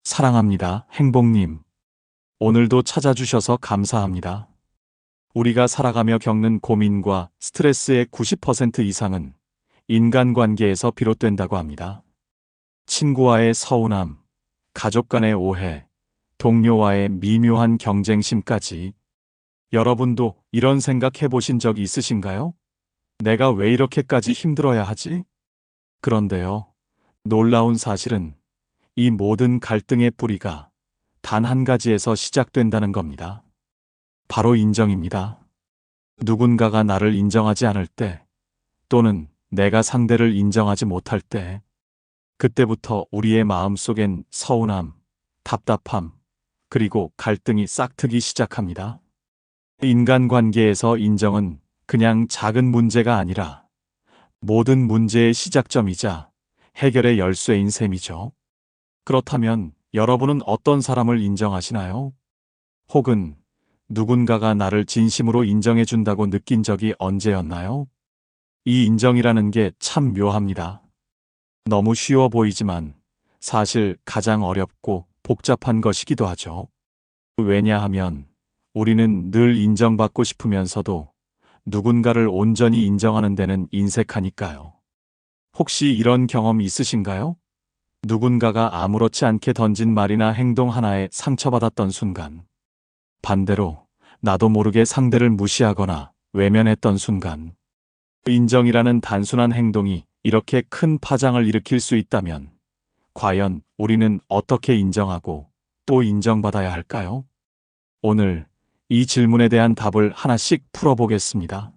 사랑합니다, 행복님. 오늘도 찾아주셔서 감사합니다. 우리가 살아가며 겪는 고민과 스트레스의 90% 이상은 인간관계에서 비롯된다고 합니다. 친구와의 서운함, 가족 간의 오해, 동료와의 미묘한 경쟁심까지. 여러분도 이런 생각 해보신 적 있으신가요? 내가 왜 이렇게까지 힘들어야 하지? 그런데요, 놀라운 사실은 이 모든 갈등의 뿌리가 단 한 가지에서 시작된다는 겁니다. 바로 인정입니다. 누군가가 나를 인정하지 않을 때, 또는 내가 상대를 인정하지 못할 때, 그때부터 우리의 마음속엔 서운함, 답답함, 그리고 갈등이 싹트기 시작합니다. 인간관계에서 인정은 그냥 작은 문제가 아니라 모든 문제의 시작점이자 해결의 열쇠인 셈이죠. 그렇다면 여러분은 어떤 사람을 인정하시나요? 혹은 누군가가 나를 진심으로 인정해준다고 느낀 적이 언제였나요? 이 인정이라는 게 참 묘합니다. 너무 쉬워 보이지만 사실 가장 어렵고 복잡한 것이기도 하죠. 왜냐하면 우리는 늘 인정받고 싶으면서도 누군가를 온전히 인정하는 데는 인색하니까요. 혹시 이런 경험 있으신가요? 누군가가 아무렇지 않게 던진 말이나 행동 하나에 상처받았던 순간. 반대로 나도 모르게 상대를 무시하거나 외면했던 순간. 인정이라는 단순한 행동이 이렇게 큰 파장을 일으킬 수 있다면 과연 우리는 어떻게 인정하고 또 인정받아야 할까요? 오늘 이 질문에 대한 답을 하나씩 풀어보겠습니다.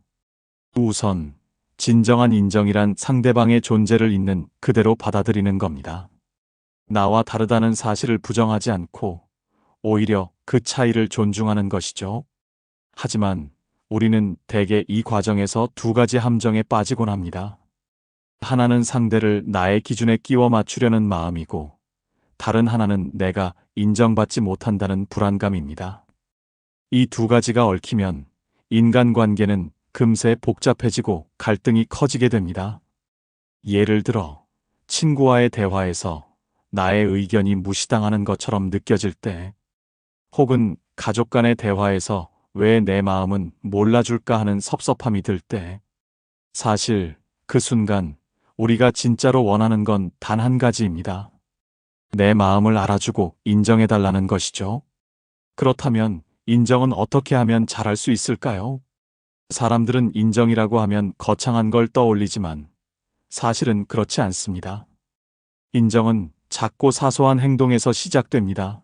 우선 진정한 인정이란 상대방의 존재를 있는 그대로 받아들이는 겁니다. 나와 다르다는 사실을 부정하지 않고 오히려 그 차이를 존중하는 것이죠. 하지만 우리는 대개 이 과정에서 두 가지 함정에 빠지곤 합니다. 하나는 상대를 나의 기준에 끼워 맞추려는 마음이고, 다른 하나는 내가 인정받지 못한다는 불안감입니다. 이 두 가지가 얽히면 인간관계는 금세 복잡해지고 갈등이 커지게 됩니다. 예를 들어, 친구와의 대화에서 나의 의견이 무시당하는 것처럼 느껴질 때, 혹은 가족 간의 대화에서 왜 내 마음은 몰라줄까 하는 섭섭함이 들 때, 사실 그 순간 우리가 진짜로 원하는 건 단 한 가지입니다. 내 마음을 알아주고 인정해달라는 것이죠. 그렇다면 인정은 어떻게 하면 잘할 수 있을까요? 사람들은 인정이라고 하면 거창한 걸 떠올리지만 사실은 그렇지 않습니다. 인정은 작고 사소한 행동에서 시작됩니다.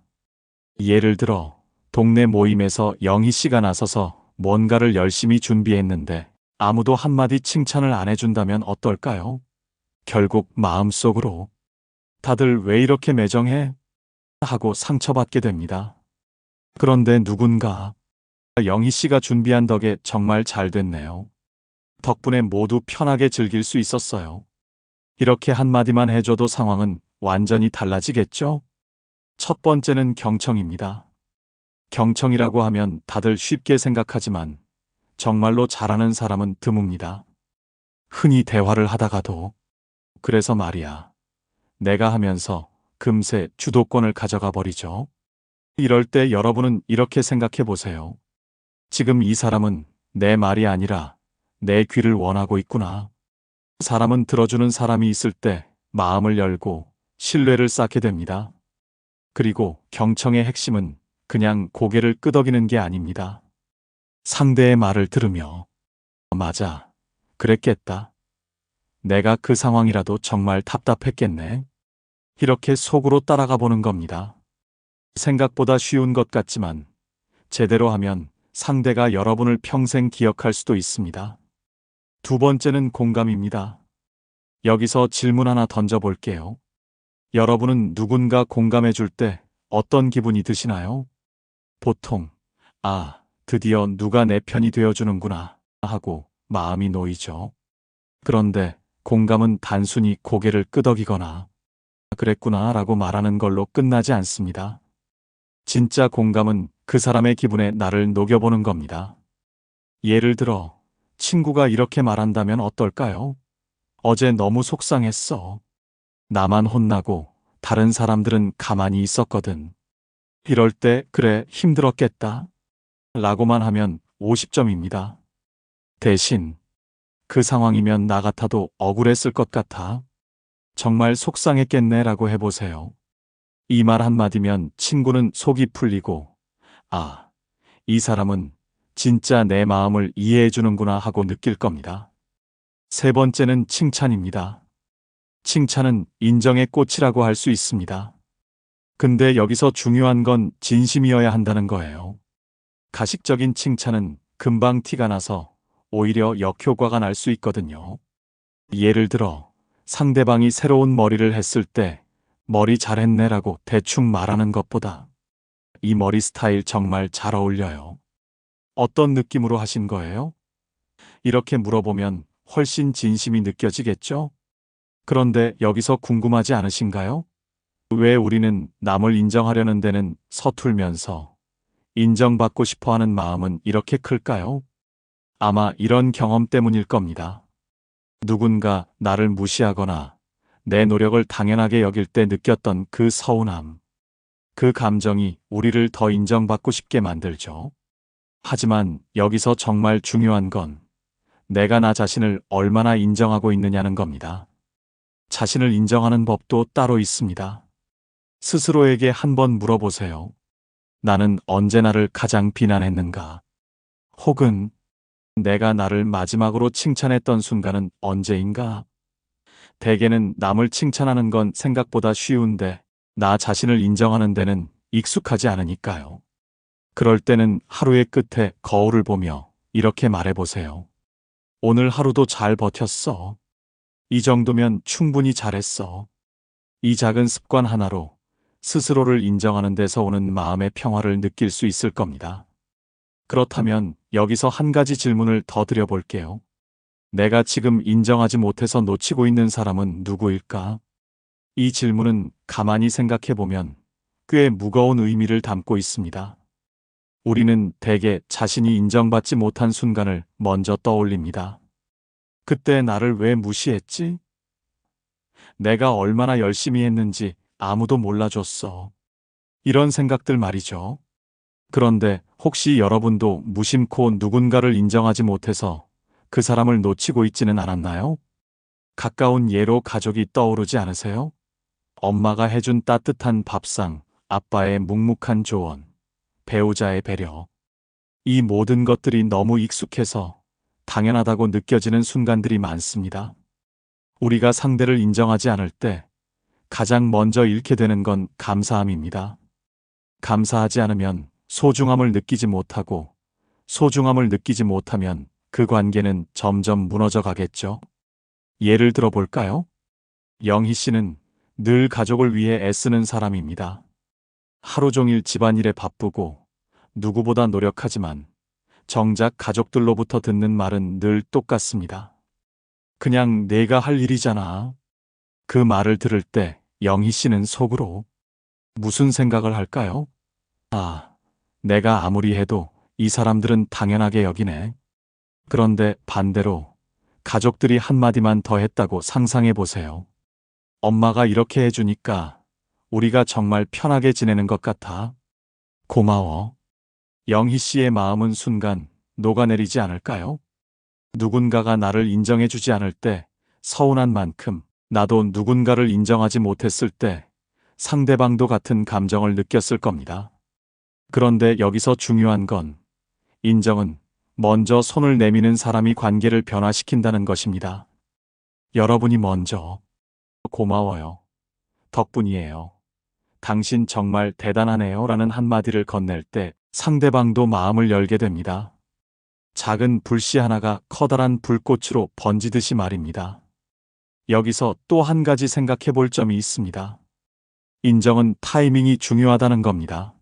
예를 들어 동네 모임에서 영희 씨가 나서서 뭔가를 열심히 준비했는데 아무도 한마디 칭찬을 안 해준다면 어떨까요? 결국 마음속으로 다들 왜 이렇게 매정해? 하고 상처받게 됩니다. 그런데 누군가 영희 씨가 준비한 덕에 정말 잘 됐네요. 덕분에 모두 편하게 즐길 수 있었어요. 이렇게 한마디만 해줘도 상황은 완전히 달라지겠죠? 첫 번째는 경청입니다. 경청이라고 하면 다들 쉽게 생각하지만 정말로 잘하는 사람은 드뭅니다. 흔히 대화를 하다가도 그래서 말이야, 내가 하면서 금세 주도권을 가져가 버리죠. 이럴 때 여러분은 이렇게 생각해 보세요. 지금 이 사람은 내 말이 아니라 내 귀를 원하고 있구나. 사람은 들어주는 사람이 있을 때 마음을 열고 신뢰를 쌓게 됩니다. 그리고 경청의 핵심은 그냥 고개를 끄덕이는 게 아닙니다. 상대의 말을 들으며 맞아, 그랬겠다. 내가 그 상황이라도 정말 답답했겠네. 이렇게 속으로 따라가 보는 겁니다. 생각보다 쉬운 것 같지만 제대로 하면 상대가 여러분을 평생 기억할 수도 있습니다. 두 번째는 공감입니다. 여기서 질문 하나 던져볼게요. 여러분은 누군가 공감해 줄 때 어떤 기분이 드시나요? 보통, 아, 드디어 누가 내 편이 되어주는구나 하고 마음이 놓이죠. 그런데 공감은 단순히 고개를 끄덕이거나 그랬구나 라고 말하는 걸로 끝나지 않습니다. 진짜 공감은 그 사람의 기분에 나를 녹여보는 겁니다. 예를 들어, 친구가 이렇게 말한다면 어떨까요? 어제 너무 속상했어. 나만 혼나고 다른 사람들은 가만히 있었거든. 이럴 때 그래 힘들었겠다 라고만 하면 50점입니다. 대신 그 상황이면 나 같아도 억울했을 것 같아. 정말 속상했겠네 라고 해보세요. 이 말 한마디면 친구는 속이 풀리고 아, 이 사람은 진짜 내 마음을 이해해 주는구나 하고 느낄 겁니다. 세 번째는 칭찬입니다. 칭찬은 인정의 꽃이라고 할 수 있습니다. 근데 여기서 중요한 건 진심이어야 한다는 거예요. 가식적인 칭찬은 금방 티가 나서 오히려 역효과가 날 수 있거든요. 예를 들어 상대방이 새로운 머리를 했을 때 머리 잘했네라고 대충 말하는 것보다 이 머리 스타일 정말 잘 어울려요. 어떤 느낌으로 하신 거예요? 이렇게 물어보면 훨씬 진심이 느껴지겠죠? 그런데 여기서 궁금하지 않으신가요? 왜 우리는 남을 인정하려는 데는 서툴면서 인정받고 싶어 하는 마음은 이렇게 클까요? 아마 이런 경험 때문일 겁니다. 누군가 나를 무시하거나 내 노력을 당연하게 여길 때 느꼈던 그 서운함. 그 감정이 우리를 더 인정받고 싶게 만들죠. 하지만 여기서 정말 중요한 건 내가 나 자신을 얼마나 인정하고 있느냐는 겁니다. 자신을 인정하는 법도 따로 있습니다. 스스로에게 한번 물어보세요. 나는 언제 나를 가장 비난했는가? 혹은 내가 나를 마지막으로 칭찬했던 순간은 언제인가? 대개는 남을 칭찬하는 건 생각보다 쉬운데 나 자신을 인정하는 데는 익숙하지 않으니까요. 그럴 때는 하루의 끝에 거울을 보며 이렇게 말해보세요. 오늘 하루도 잘 버텼어. 이 정도면 충분히 잘했어. 이 작은 습관 하나로 스스로를 인정하는 데서 오는 마음의 평화를 느낄 수 있을 겁니다. 그렇다면 여기서 한 가지 질문을 더 드려볼게요. 내가 지금 인정하지 못해서 놓치고 있는 사람은 누구일까? 이 질문은 가만히 생각해보면 꽤 무거운 의미를 담고 있습니다. 우리는 대개 자신이 인정받지 못한 순간을 먼저 떠올립니다. 그때 나를 왜 무시했지? 내가 얼마나 열심히 했는지 아무도 몰라줬어. 이런 생각들 말이죠. 그런데 혹시 여러분도 무심코 누군가를 인정하지 못해서 그 사람을 놓치고 있지는 않았나요? 가까운 예로 가족이 떠오르지 않으세요? 엄마가 해준 따뜻한 밥상, 아빠의 묵묵한 조언, 배우자의 배려. 이 모든 것들이 너무 익숙해서 당연하다고 느껴지는 순간들이 많습니다. 우리가 상대를 인정하지 않을 때 가장 먼저 잃게 되는 건 감사함입니다. 감사하지 않으면 소중함을 느끼지 못하고 소중함을 느끼지 못하면 그 관계는 점점 무너져 가겠죠. 예를 들어 볼까요? 영희 씨는 늘 가족을 위해 애쓰는 사람입니다. 하루 종일 집안일에 바쁘고 누구보다 노력하지만 정작 가족들로부터 듣는 말은 늘 똑같습니다. 그냥 내가 할 일이잖아. 그 말을 들을 때 영희 씨는 속으로 무슨 생각을 할까요? 아, 내가 아무리 해도 이 사람들은 당연하게 여기네. 그런데 반대로 가족들이 한마디만 더 했다고 상상해 보세요. 엄마가 이렇게 해주니까 우리가 정말 편하게 지내는 것 같아. 고마워. 영희 씨의 마음은 순간 녹아내리지 않을까요? 누군가가 나를 인정해주지 않을 때 서운한 만큼 나도 누군가를 인정하지 못했을 때 상대방도 같은 감정을 느꼈을 겁니다. 그런데 여기서 중요한 건 인정은 먼저 손을 내미는 사람이 관계를 변화시킨다는 것입니다. 여러분이 먼저 고마워요. 덕분이에요. 당신 정말 대단하네요. 라는 한마디를 건넬 때 상대방도 마음을 열게 됩니다. 작은 불씨 하나가 커다란 불꽃으로 번지듯이 말입니다. 여기서 또 한 가지 생각해 볼 점이 있습니다. 인정은 타이밍이 중요하다는 겁니다.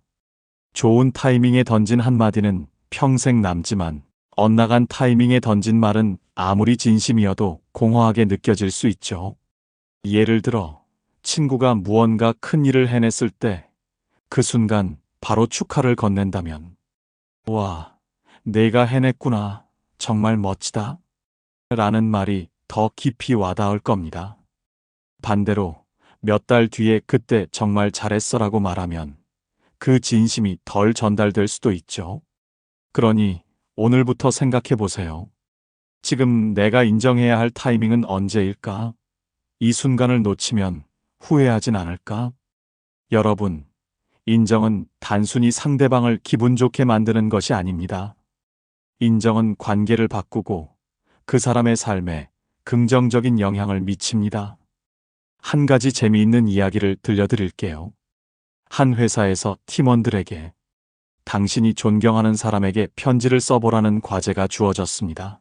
좋은 타이밍에 던진 한마디는 평생 남지만 엇나간 타이밍에 던진 말은 아무리 진심이어도 공허하게 느껴질 수 있죠. 예를 들어 친구가 무언가 큰 일을 해냈을 때 그 순간 바로 축하를 건넨다면 와, 내가 해냈구나. 정말 멋지다. 라는 말이 더 깊이 와닿을 겁니다. 반대로 몇 달 뒤에 그때 정말 잘했어라고 말하면 그 진심이 덜 전달될 수도 있죠. 그러니 오늘부터 생각해 보세요. 지금 내가 인정해야 할 타이밍은 언제일까? 이 순간을 놓치면 후회하진 않을까? 여러분, 인정은 단순히 상대방을 기분 좋게 만드는 것이 아닙니다. 인정은 관계를 바꾸고 그 사람의 삶에 긍정적인 영향을 미칩니다. 한 가지 재미있는 이야기를 들려드릴게요. 한 회사에서 팀원들에게 당신이 존경하는 사람에게 편지를 써보라는 과제가 주어졌습니다.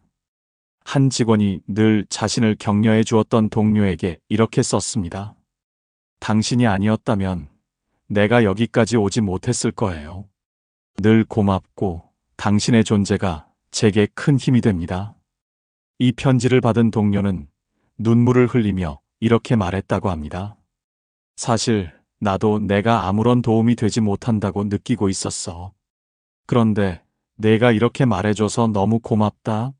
한 직원이 늘 자신을 격려해 주었던 동료에게 이렇게 썼습니다. 당신이 아니었다면 내가 여기까지 오지 못했을 거예요. 늘 고맙고 당신의 존재가 제게 큰 힘이 됩니다. 이 편지를 받은 동료는 눈물을 흘리며 이렇게 말했다고 합니다. 사실 나도 내가 아무런 도움이 되지 못한다고 느끼고 있었어. 그런데 내가 이렇게 말해줘서 너무 고맙다.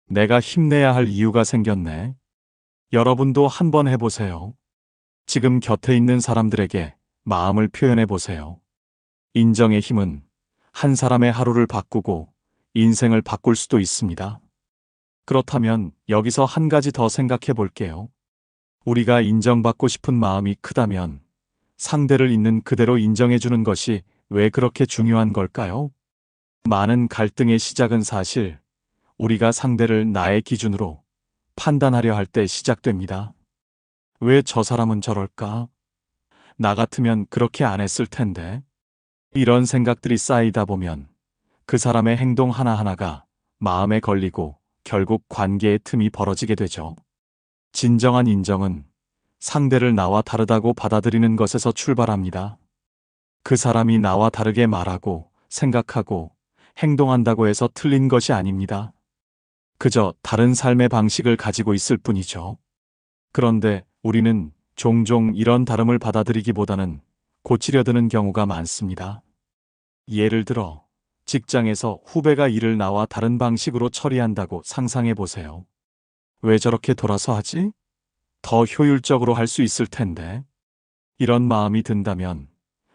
내가 힘내야 할 이유가 생겼네. 여러분도 한번 해보세요. 지금 곁에 있는 사람들에게 마음을 표현해 보세요. 인정의 힘은 한 사람의 하루를 바꾸고 인생을 바꿀 수도 있습니다. 그렇다면 여기서 한 가지 더 생각해 볼게요. 우리가 인정받고 싶은 마음이 크다면 상대를 있는 그대로 인정해 주는 것이 왜 그렇게 중요한 걸까요? 많은 갈등의 시작은 사실 우리가 상대를 나의 기준으로 판단하려 할 때 시작됩니다. 왜 저 사람은 저럴까? 나 같으면 그렇게 안 했을 텐데. 이런 생각들이 쌓이다 보면 그 사람의 행동 하나하나가 마음에 걸리고 결국 관계의 틈이 벌어지게 되죠. 진정한 인정은 상대를 나와 다르다고 받아들이는 것에서 출발합니다. 그 사람이 나와 다르게 말하고 생각하고 행동한다고 해서 틀린 것이 아닙니다. 그저 다른 삶의 방식을 가지고 있을 뿐이죠. 그런데 우리는 종종 이런 다름을 받아들이기보다는 고치려 드는 경우가 많습니다. 예를 들어 직장에서 후배가 일을 나와 다른 방식으로 처리한다고 상상해 보세요. 왜 저렇게 돌아서 하지? 더 효율적으로 할 수 있을 텐데. 이런 마음이 든다면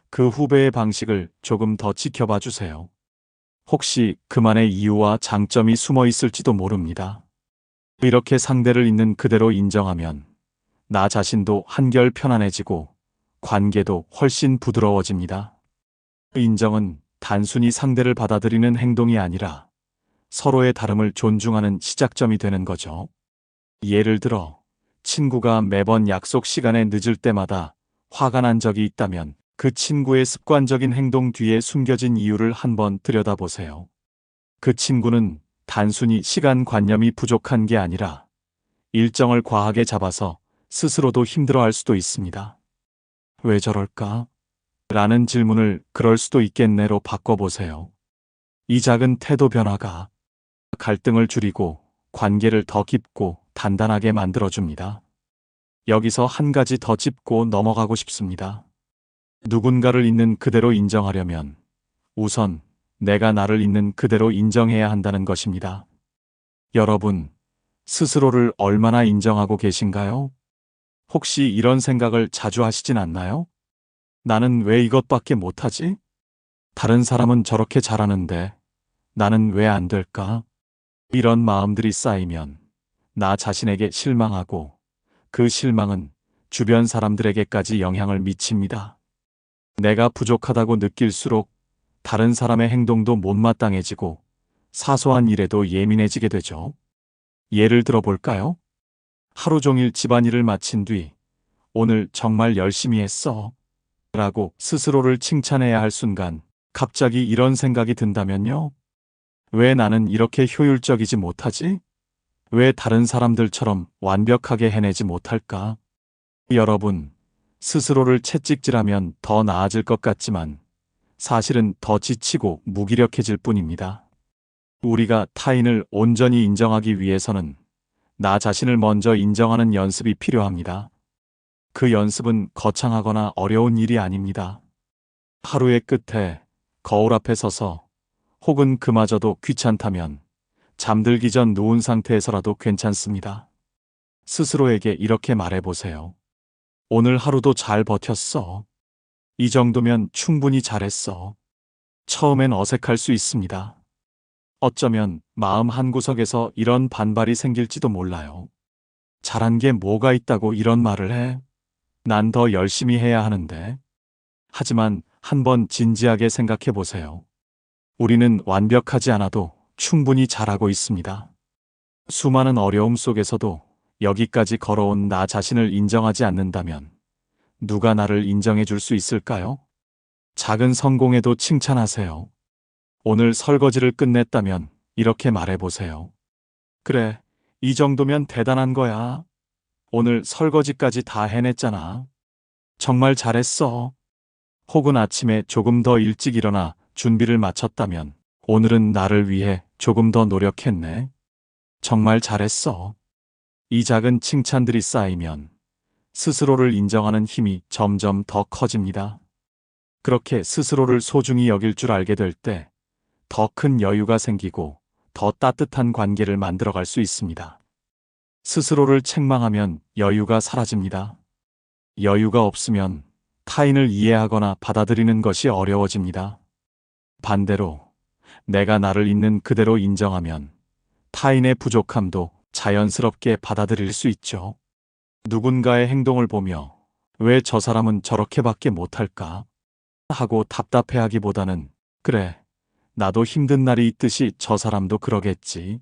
그 후배의 방식을 조금 더 지켜봐 주세요. 혹시 그만의 이유와 장점이 숨어 있을지도 모릅니다. 이렇게 상대를 있는 그대로 인정하면 나 자신도 한결 편안해지고 관계도 훨씬 부드러워집니다. 인정은 단순히 상대를 받아들이는 행동이 아니라 서로의 다름을 존중하는 시작점이 되는 거죠. 예를 들어 친구가 매번 약속 시간에 늦을 때마다 화가 난 적이 있다면 그 친구의 습관적인 행동 뒤에 숨겨진 이유를 한번 들여다보세요. 그 친구는 단순히 시간관념이 부족한 게 아니라 일정을 과하게 잡아서 스스로도 힘들어할 수도 있습니다. 왜 저럴까? 라는 질문을 그럴 수도 있겠네로 바꿔보세요. 이 작은 태도 변화가 갈등을 줄이고 관계를 더 깊고 단단하게 만들어줍니다. 여기서 한 가지 더 짚고 넘어가고 싶습니다. 누군가를 있는 그대로 인정하려면 우선 내가 나를 있는 그대로 인정해야 한다는 것입니다. 여러분, 스스로를 얼마나 인정하고 계신가요? 혹시 이런 생각을 자주 하시진 않나요? 나는 왜 이것밖에 못하지? 다른 사람은 저렇게 잘하는데 나는 왜 안 될까? 이런 마음들이 쌓이면 나 자신에게 실망하고 그 실망은 주변 사람들에게까지 영향을 미칩니다. 내가 부족하다고 느낄수록 다른 사람의 행동도 못마땅해지고 사소한 일에도 예민해지게 되죠. 예를 들어 볼까요? 하루 종일 집안일을 마친 뒤 오늘 정말 열심히 했어 라고 스스로를 칭찬해야 할 순간 갑자기 이런 생각이 든다면요. 왜 나는 이렇게 효율적이지 못하지? 왜 다른 사람들처럼 완벽하게 해내지 못할까? 여러분, 스스로를 채찍질하면 더 나아질 것 같지만 사실은 더 지치고 무기력해질 뿐입니다. 우리가 타인을 온전히 인정하기 위해서는 나 자신을 먼저 인정하는 연습이 필요합니다. 그 연습은 거창하거나 어려운 일이 아닙니다. 하루의 끝에 거울 앞에 서서 혹은 그마저도 귀찮다면 잠들기 전 누운 상태에서라도 괜찮습니다. 스스로에게 이렇게 말해보세요. 오늘 하루도 잘 버텼어. 이 정도면 충분히 잘했어. 처음엔 어색할 수 있습니다. 어쩌면 마음 한구석에서 이런 반발이 생길지도 몰라요. 잘한 게 뭐가 있다고 이런 말을 해? 난 더 열심히 해야 하는데. 하지만 한번 진지하게 생각해 보세요. 우리는 완벽하지 않아도 충분히 잘하고 있습니다. 수많은 어려움 속에서도 여기까지 걸어온 나 자신을 인정하지 않는다면 누가 나를 인정해 줄 수 있을까요? 작은 성공에도 칭찬하세요. 오늘 설거지를 끝냈다면 이렇게 말해보세요. 그래, 이 정도면 대단한 거야. 오늘 설거지까지 다 해냈잖아. 정말 잘했어. 혹은 아침에 조금 더 일찍 일어나 준비를 마쳤다면 오늘은 나를 위해 조금 더 노력했네. 정말 잘했어. 이 작은 칭찬들이 쌓이면 스스로를 인정하는 힘이 점점 더 커집니다. 그렇게 스스로를 소중히 여길 줄 알게 될 때 더 큰 여유가 생기고 더 따뜻한 관계를 만들어갈 수 있습니다. 스스로를 책망하면 여유가 사라집니다. 여유가 없으면 타인을 이해하거나 받아들이는 것이 어려워집니다. 반대로 내가 나를 있는 그대로 인정하면 타인의 부족함도 자연스럽게 받아들일 수 있죠. 누군가의 행동을 보며 왜 저 사람은 저렇게밖에 못할까? 하고 답답해하기보다는 그래, 나도 힘든 날이 있듯이 저 사람도 그러겠지.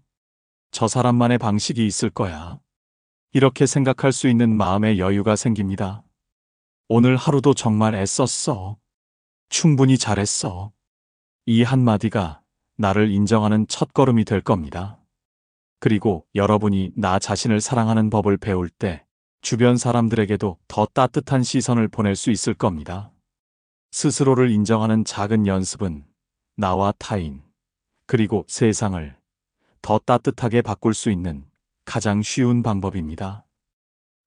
저 사람만의 방식이 있을 거야. 이렇게 생각할 수 있는 마음의 여유가 생깁니다. 오늘 하루도 정말 애썼어. 충분히 잘했어. 이 한마디가 나를 인정하는 첫걸음이 될 겁니다. 그리고 여러분이 나 자신을 사랑하는 법을 배울 때 주변 사람들에게도 더 따뜻한 시선을 보낼 수 있을 겁니다. 스스로를 인정하는 작은 연습은 나와 타인, 그리고 세상을 더 따뜻하게 바꿀 수 있는 가장 쉬운 방법입니다.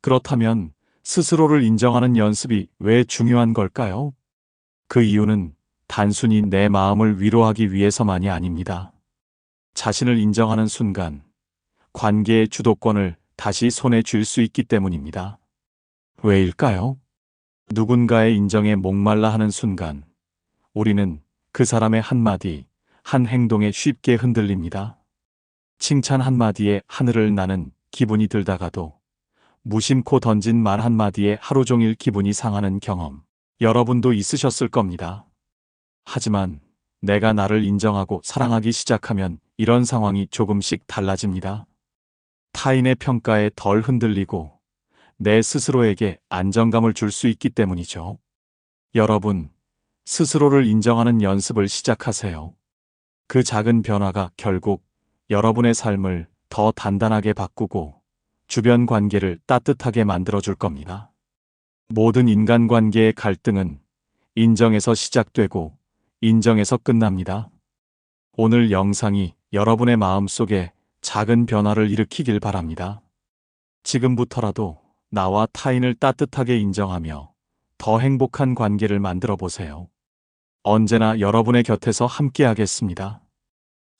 그렇다면 스스로를 인정하는 연습이 왜 중요한 걸까요? 그 이유는 단순히 내 마음을 위로하기 위해서만이 아닙니다. 자신을 인정하는 순간 관계의 주도권을 다시 손에 쥘 수 있기 때문입니다. 왜일까요? 누군가의 인정에 목말라 하는 순간 우리는 그 사람의 한마디, 한 행동에 쉽게 흔들립니다. 칭찬 한마디에 하늘을 나는 기분이 들다가도 무심코 던진 말 한마디에 하루 종일 기분이 상하는 경험, 여러분도 있으셨을 겁니다. 하지만 내가 나를 인정하고 사랑하기 시작하면 이런 상황이 조금씩 달라집니다. 타인의 평가에 덜 흔들리고 내 스스로에게 안정감을 줄 수 있기 때문이죠. 여러분, 스스로를 인정하는 연습을 시작하세요. 그 작은 변화가 결국 여러분의 삶을 더 단단하게 바꾸고 주변 관계를 따뜻하게 만들어줄 겁니다. 모든 인간관계의 갈등은 인정에서 시작되고 인정에서 끝납니다. 오늘 영상이 여러분의 마음속에 작은 변화를 일으키길 바랍니다. 지금부터라도 나와 타인을 따뜻하게 인정하며 더 행복한 관계를 만들어 보세요. 언제나 여러분의 곁에서 함께하겠습니다.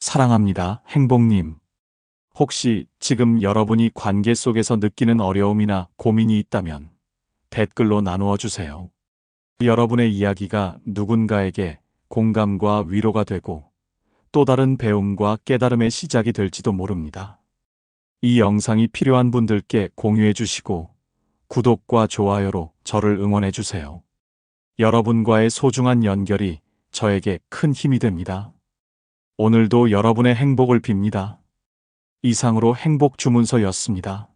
사랑합니다, 행복님. 혹시 지금 여러분이 관계 속에서 느끼는 어려움이나 고민이 있다면 댓글로 나누어 주세요. 여러분의 이야기가 누군가에게 공감과 위로가 되고 또 다른 배움과 깨달음의 시작이 될지도 모릅니다. 이 영상이 필요한 분들께 공유해 주시고 구독과 좋아요로 저를 응원해 주세요. 여러분과의 소중한 연결이 저에게 큰 힘이 됩니다. 오늘도 여러분의 행복을 빕니다. 이상으로 행복 주문서였습니다.